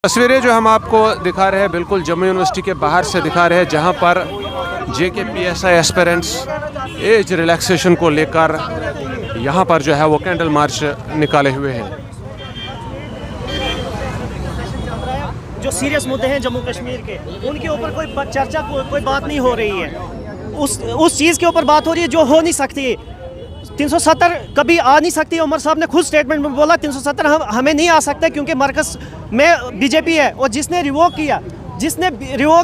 तस्वीरें जो हम आपको दिखा रहे हैं बिल्कुल जम्मू यूनिवर्सिटी के बाहर से दिखा रहे हैं, जहां पर JKPSI एस्पिरेंट्स एज रिलैक्सेशन को लेकर यहां पर जो है वो कैंडल मार्च निकाले हुए हैं। जो सीरियस मुद्दे हैं जम्मू कश्मीर के, उनके ऊपर कोई चर्चा कोई बात नहीं हो रही है। उस चीज़ के ऊपर बात हो रही है जो हो नहीं सकती। 370 कभी आ नहीं सकती। उमर साहब ने खुद स्टेटमेंट में बोला 370 हमें नहीं आ सकता क्योंकि मरकज़ में बीजेपी है और जिसने रिवोक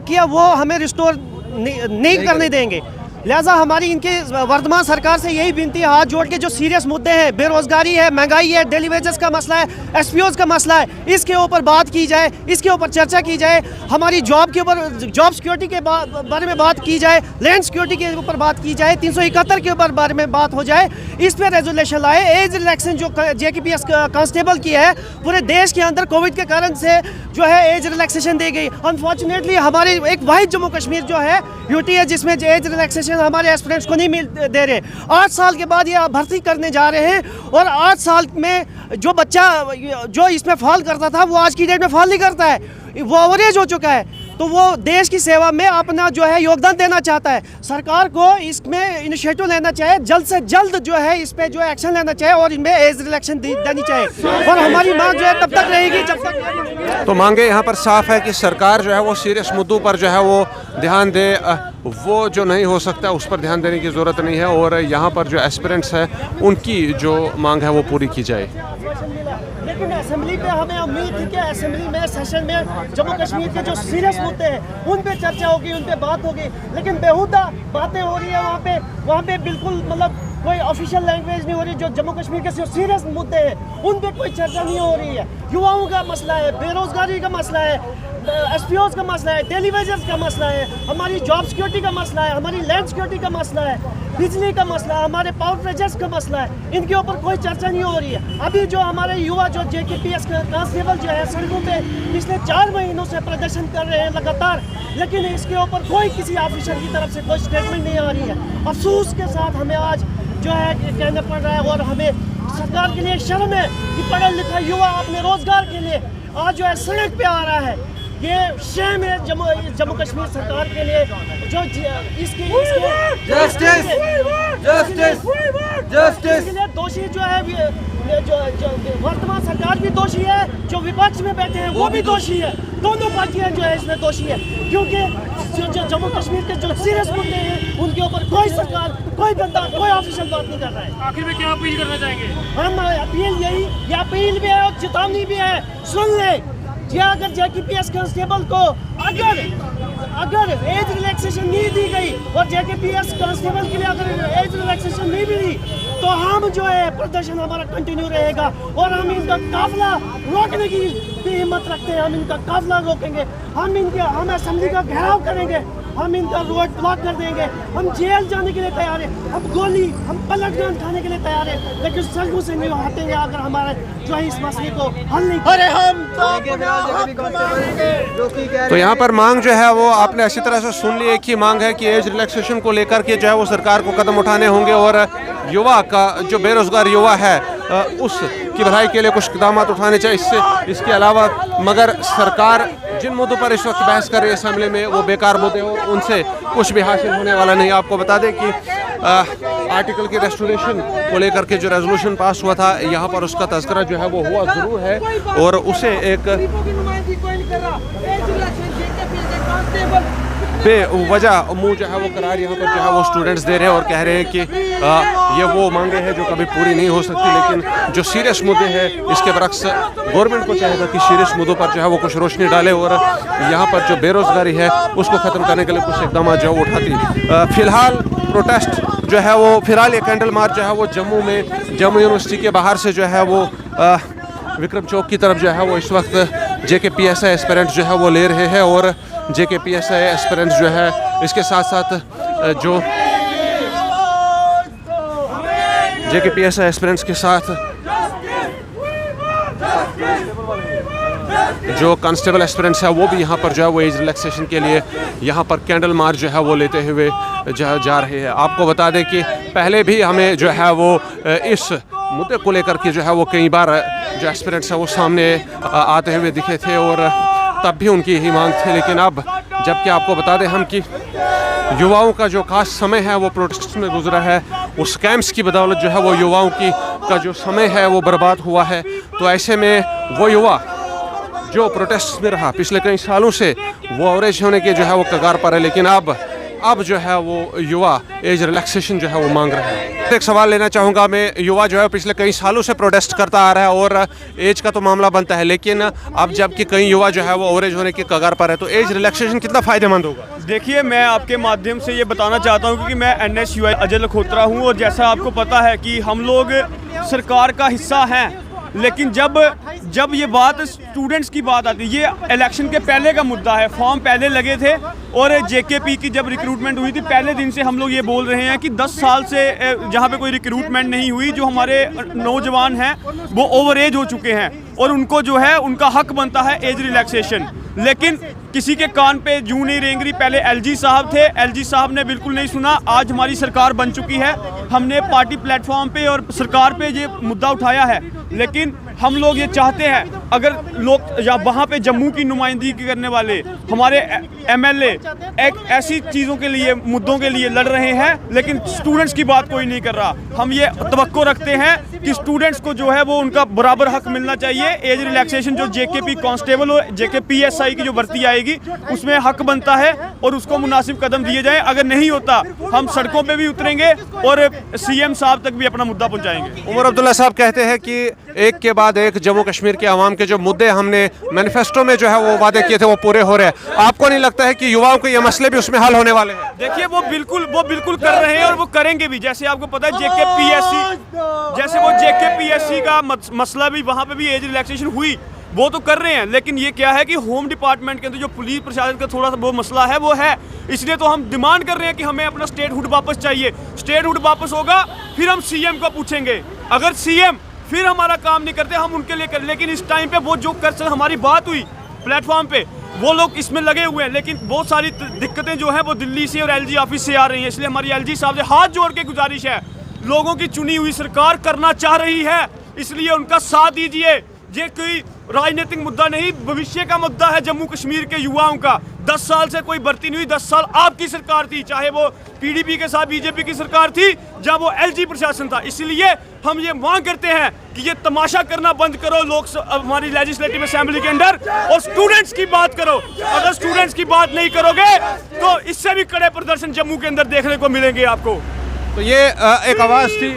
किया वो हमें रिस्टोर नहीं करने देंगे। लिहाजा हमारी इनके वर्तमान सरकार से यही विनती है, हाथ जोड़ के, जो सीरियस मुद्दे हैं, बेरोजगारी है, महंगाई है, डेली वेजेस का मसला है, SPOs का मसला है, इसके ऊपर बात की जाए, इसके ऊपर चर्चा की जाए। हमारी जॉब के ऊपर, जॉब सिक्योरिटी के बारे में बात की जाए, लैंड सिक्योरिटी के ऊपर बात की जाए, 371 के ऊपर बारे में बात हो जाए, इस पर रेजोल्यूशन लाए। एज रिलैक्सेशन जो JKPS कांस्टेबल की है, पूरे देश के अंदर कोविड के कारण से जो है एज रिलैक्सेशन दी गई। अनफॉर्चुनेटली हमारे एक वाहिद जम्मू कश्मीर जो है UT है जिसमें एज रिलैक्सेशन हमारे एस्पिरेंट्स को नहीं दे रहे। 8 साल के बाद ये भर्ती करने जा रहे हैं और 8 साल में जो बच्चा जो इसमें फॉल करता था वो आज की डेट में फॉल नहीं करता है, वो ओवरेज हो चुका है, तो वो देश की सेवा में अपना जो है योगदान देना चाहता है। सरकार को इसमें इनिशिएटिव लेना चाहिए, जल्द से जल्द जो है इस पे जो एक्शन लेना चाहिए और इनमें एज रिलैक्सेशन देनी चाहिए। और हमारी मांग जो है तब तक रहेगी जब तक। तो मांगे यहाँ पर साफ है कि सरकार जो है वो सीरियस मुद्दों पर जो है वो ध्यान दे, वो जो नहीं हो सकता उस पर ध्यान देने की ज़रूरत नहीं है और यहाँ पर जो एस्पिरेंट्स हैं उनकी जो मांग है वो पूरी की जाए। लेकिन असेंबली पे हमें उम्मीद थी कि असेंबली में सेशन में जम्मू कश्मीर के जो सीरियस मुद्दे हैं उन पे चर्चा होगी, उन पे बात होगी, लेकिन बेहुदा बातें हो रही है वहाँ पे बिल्कुल मतलब कोई ऑफिशियल लैंग्वेज नहीं हो रही। जो जम्मू कश्मीर के जो सीरियस मुद्दे हैं उन पे कोई चर्चा नहीं हो रही है। युवाओं का मसला है, बेरोजगारी का मसला है, SPOs का मसला है, डेली वेजेस का मसला है, हमारी जॉब सिक्योरिटी का मसला है, हमारी लैंड सिक्योरिटी का मसला है, बिजली का मसला है, हमारे पावर प्रोजेक्ट्स का मसला है। इनके ऊपर कोई चर्चा नहीं हो रही है। अभी जो हमारे युवा जो JKPS कांस्टेबल जो है सड़कों पे पिछले 4 महीनों से प्रदर्शन कर रहे हैं लगातार, लेकिन इसके ऊपर कोई किसी ऑफिसर की तरफ से कोई स्टेटमेंट नहीं आ रही है। अफसोस के साथ हमें आज जो है कहना पड़ रहा है और हमें सरकार के लिए शर्म है कि पढ़ा लिखा युवा अपने रोजगार के लिए आज जो है सड़क पे आ रहा है। ये शेम है जम्मू कश्मीर सरकार के लिए जो इसके जस्टिस दोषी जो है जो वर्तमान सरकार भी दोषी है, जो विपक्ष में बैठे हैं वो भी दोषी है। दोनों पार्टियां जो है इसमें दोषी है क्योंकि जो जम्मू कश्मीर के जो सीरियस मुद्दे हैं उनके ऊपर कोई सरकार, कोई बंदा, कोई ऑफिशियल बात नहीं कर रहा है। आखिर में क्या अपील करना चाहेंगे? हम अपील ये अपील भी है और चेतावनी भी है, सुन ले। अगर JKPS कांस्टेबल को अगर एज रिलैक्सेशन नहीं दी गई और JKPS कांस्टेबल के लिए अगर एज रिलैक्सेशन नहीं मिली तो हम जो है प्रदर्शन हमारा कंटिन्यू रहेगा और हम इनका काफिला रोकने की भी हिम्मत रखते हैं। हम इनका काफिला रोकेंगे, हम असेंबली का घेराव करेंगे, हम इनका रोड ब्लॉक कर देंगे, हम जेल जाने के लिए तैयार हैं, हम गोली, हम पलटन खाने के लिए तैयार हैं, लेकिन सड़कों से नहीं हटेंगे अगर हमारे जो है इस मसले को हल नहीं। अरे हम तो यहाँ पर मांग जो है वो आपने अच्छी तरह से सुन ली। एक ही मांग है कि एज रिलैक्सेशन को लेकर के जो है वो सरकार को कदम उठाने होंगे और युवा का जो बेरोजगार युवा है उसकी भलाई के लिए कुछ इक़दाम उठाने चाहिए। इसके अलावा मगर सरकार जिन मुद्दों पर इस वक्त बहस कर रही है असेंबली में वो बेकार मुद्दे और उनसे कुछ भी हासिल होने वाला नहीं। आपको बता दें कि आर्टिकल की रेस्टोरेशन को लेकर के जो रेजोल्यूशन पास हुआ था यहाँ पर उसका तज़किरा जो है वो हुआ ज़रूर है और उसे एक बेवजह मुँह जो है वो करार यहाँ पर जो है वो स्टूडेंट्स दे रहे हैं और कह रहे हैं कि ये वो मांगे हैं जो कभी पूरी नहीं हो सकती। लेकिन जो सीरियस मुद्दे हैं इसके बरक्स गवर्नमेंट को चाहेगा कि सीरियस मुद्दों पर जो है वो कुछ रोशनी डाले और यहाँ पर जो बेरोजगारी है उसको ख़त्म करने के लिए कुछ इक़दाम जो है वो उठाती। फ़िलहाल प्रोटेस्ट जो है वो फिलहाल ये कैंडल मार्च जो है वो जम्मू यूनिवर्सिटी के बाहर से जो है वो विक्रम चौक की तरफ जो है वो इस वक्त JKPSI एस्पिरेंट्स जो है वो ले रहे हैं और JKPSI एस्पिरेंट्स जो है इसके साथ साथ जो JKPSI एस्पिरेंट्स के साथ जो कांस्टेबल एस्पिरेंट्स है वो भी यहाँ पर जो है वो एज रिलैक्सेशन के लिए यहाँ पर कैंडल मार्च जो है वो लेते हुए जा रहे हैं। आपको बता दें कि पहले भी हमें जो है वो इस मुद्दे को लेकर के जो है वो कई बार जो एस्पिरेंट्स है वो सामने आते हुए दिखे थे और तब भी उनकी यही मांग थी। लेकिन अब जबकि आपको बता दें हम कि युवाओं का जो खास समय है वो प्रोटेस्ट में गुजरा है, उस कैंप्स की बदौलत जो है वो युवाओं का जो समय है वो बर्बाद हुआ है। तो ऐसे में वो युवा जो प्रोटेस्ट में रहा पिछले कई सालों से वो अवरेज होने के जो है वो कगार पर है, लेकिन अब जो है वो युवा एज रिलैक्सेशन जो है वो मांग रहे हैं। एक सवाल लेना चाहूँगा मैं, युवा जो है पिछले कई सालों से प्रोटेस्ट करता आ रहा है और एज का तो मामला बनता है, लेकिन अब जबकि कई युवा जो है वो ओवरेज होने के कगार पर है, तो एज रिलैक्सेशन कितना फ़ायदेमंद होगा? देखिए, मैं आपके माध्यम से ये बताना चाहता हूँ क्योंकि मैं NSUI अजय लखोत्रा हूँ और जैसा आपको पता है कि हम लोग सरकार का हिस्सा हैं, लेकिन जब ये बात स्टूडेंट्स की बात आती है, ये इलेक्शन के पहले का मुद्दा है। फॉर्म पहले लगे थे और JKP की जब रिक्रूटमेंट हुई थी पहले दिन से हम लोग ये बोल रहे हैं कि 10 साल से जहाँ पे कोई रिक्रूटमेंट नहीं हुई, जो हमारे नौजवान हैं वो ओवर एज हो चुके हैं और उनको जो है उनका हक बनता है एज रिलैक्सेशन। लेकिन किसी के कान पे जूं नहीं रेंग रही। पहले LG साहब थे, LG साहब ने बिल्कुल नहीं सुना। आज हमारी सरकार बन चुकी है, हमने पार्टी प्लेटफॉर्म पे और सरकार पे ये मुद्दा उठाया है, लेकिन हम लोग ये चाहते हैं अगर लोग या वहाँ पे जम्मू की नुमाइंदगी करने वाले हमारे MLA एक ऐसी चीज़ों के लिए मुद्दों के लिए लड़ रहे हैं, लेकिन स्टूडेंट्स की बात कोई नहीं कर रहा। हम ये तवक्को रखते हैं कि स्टूडेंट्स को जो है वो उनका बराबर हक मिलना चाहिए। एज रिलैक्सेशन जो JKP कांस्टेबल और JKPSI की जो भर्ती आएगी उसमें हक बनता है और उसको मुनासिब कदम दिए जाए। अगर नहीं होता हम सड़कों पे भी उतरेंगे और CM साहब तक भी अपना मुद्दा पहुंचाएंगे। उमर अब्दुल्ला साहब कहते हैं कि एक के बाद एक जम्मू कश्मीर के अवाम के जो मुद्दे हमने मैनिफेस्टो में जो है वो वादे किए थे वो पूरे हो रहे हैं। आपको नहीं लगता है कि युवाओं के ये मसले भी उसमें हल होने वाले हैं? देखिए, वो बिल्कुल कर रहे हैं और वो करेंगे भी। जैसे आपको पता है JKPSC का मसला भी वहाँ पे भी एज रिलैक्सेशन हुई, वो तो कर रहे हैं। लेकिन ये क्या है कि होम डिपार्टमेंट के अंदर जो पुलिस प्रशासन का थोड़ा सा वो मसला है वो है, इसलिए तो हम डिमांड कर रहे हैं कि हमें अपना स्टेटहुड वापस चाहिए। स्टेटहुड वापस होगा फिर हम CM को पूछेंगे। अगर CM फिर हमारा काम नहीं करते हम उनके लिए करें, लेकिन इस टाइम पे वो जो कर सकते, हमारी बात हुई प्लेटफॉर्म पे, वो लोग इसमें लगे हुए हैं, लेकिन बहुत सारी दिक्कतें जो है वो दिल्ली से और LG ऑफिस से आ रही हैं। इसलिए हमारी LG साहब से हाथ जोड़ के गुजारिश है, लोगों की चुनी हुई सरकार करना चाह रही है, इसलिए उनका साथ दीजिए। ये कोई राजनीतिक मुद्दा नहीं, भविष्य का मुद्दा है जम्मू कश्मीर के युवाओं का। 10 साल से कोई भर्ती नहीं हुई, 10 साल आपकी सरकार थी, चाहे वो PDP के साथ BJP की सरकार थी, जब वो LG प्रशासन था। इसलिए हम ये मांग करते हैं कि ये तमाशा करना बंद करो हमारी लेजिस्लेटिव असेंबली के अंदर और स्टूडेंट्स की बात करो। अगर स्टूडेंट्स की बात नहीं करोगे तो इससे भी कड़े प्रदर्शन जम्मू के अंदर देखने को मिलेंगे आपको। तो ये एक आवाज़ थी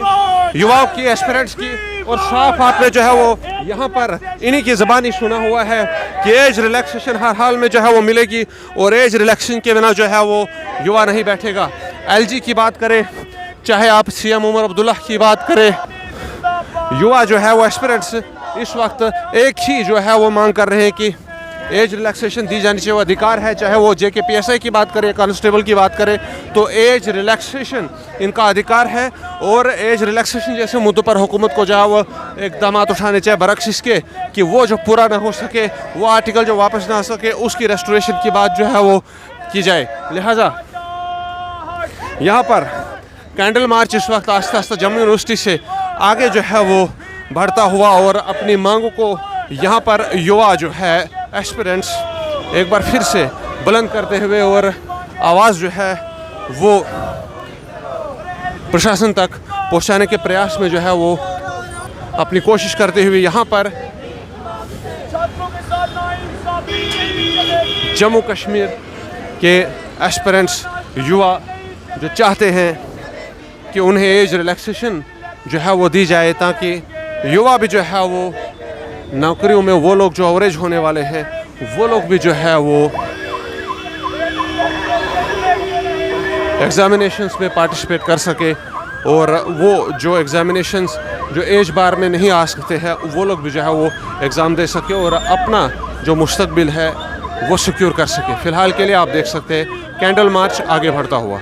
युवाओं की, एस्पिरेंट्स की, और साफ आपने जो है वो यहाँ पर इन्हीं की ज़बानी सुना हुआ है कि एज रिलैक्सेशन हर हाल में जो है वो मिलेगी और एज रिलैक्सेशन के बिना जो है वो युवा नहीं बैठेगा। LG की बात करें, चाहे आप CM उमर अब्दुल्ला की बात करें, युवा जो है वो एस्पिरेंट्स इस वक्त एक ही जो है वो मांग कर रहे हैं कि एज रिलैक्सेशन दी जानी चाहिए, वो अधिकार है। चाहे वो JKPSI की बात करें, कांस्टेबल की बात करें, तो एज रिलैक्सेशन इनका अधिकार है और एज रिलैक्सेशन जैसे मुद्दों पर हुकूमत को जो है वो इक़दाम उठाने चाहिए, बरक्स इसके कि वो जो पूरा ना हो सके, वो आर्टिकल जो वापस ना आ सके, उसकी रेस्टोरेशन की बात जो है वो की जाए। लिहाजा यहाँ पर कैंडल मार्च इस वक्त आस्ता आस्ता जम्मू यूनिवर्सिटी से आगे जो है वो बढ़ता हुआ और अपनी मांगों को यहाँ पर युवा जो है एस्पिरेंट्स एक बार फिर से बुलंद करते हुए और आवाज़ जो है वो प्रशासन तक पहुँचाने के प्रयास में जो है वो अपनी कोशिश करते हुए यहाँ पर जम्मू कश्मीर के एस्पिरेंट्स युवा जो चाहते हैं कि उन्हें एज रिलैक्सेशन जो है वो दी जाए, ताकि युवा भी जो है वो नौकरियों में, वो लोग जो अवरेज होने वाले हैं वो लोग भी जो है वो एग्ज़ामिनेशंस में पार्टिसिपेट कर सके और वो जो एग्ज़ामिनेशंस जो एज बार में नहीं आ सकते हैं वो लोग भी जो है वो एग्ज़ाम दे सके और अपना जो मुस्तकबिल है वो सिक्योर कर सके। फ़िलहाल के लिए आप देख सकते हैं कैंडल मार्च आगे बढ़ता हुआ।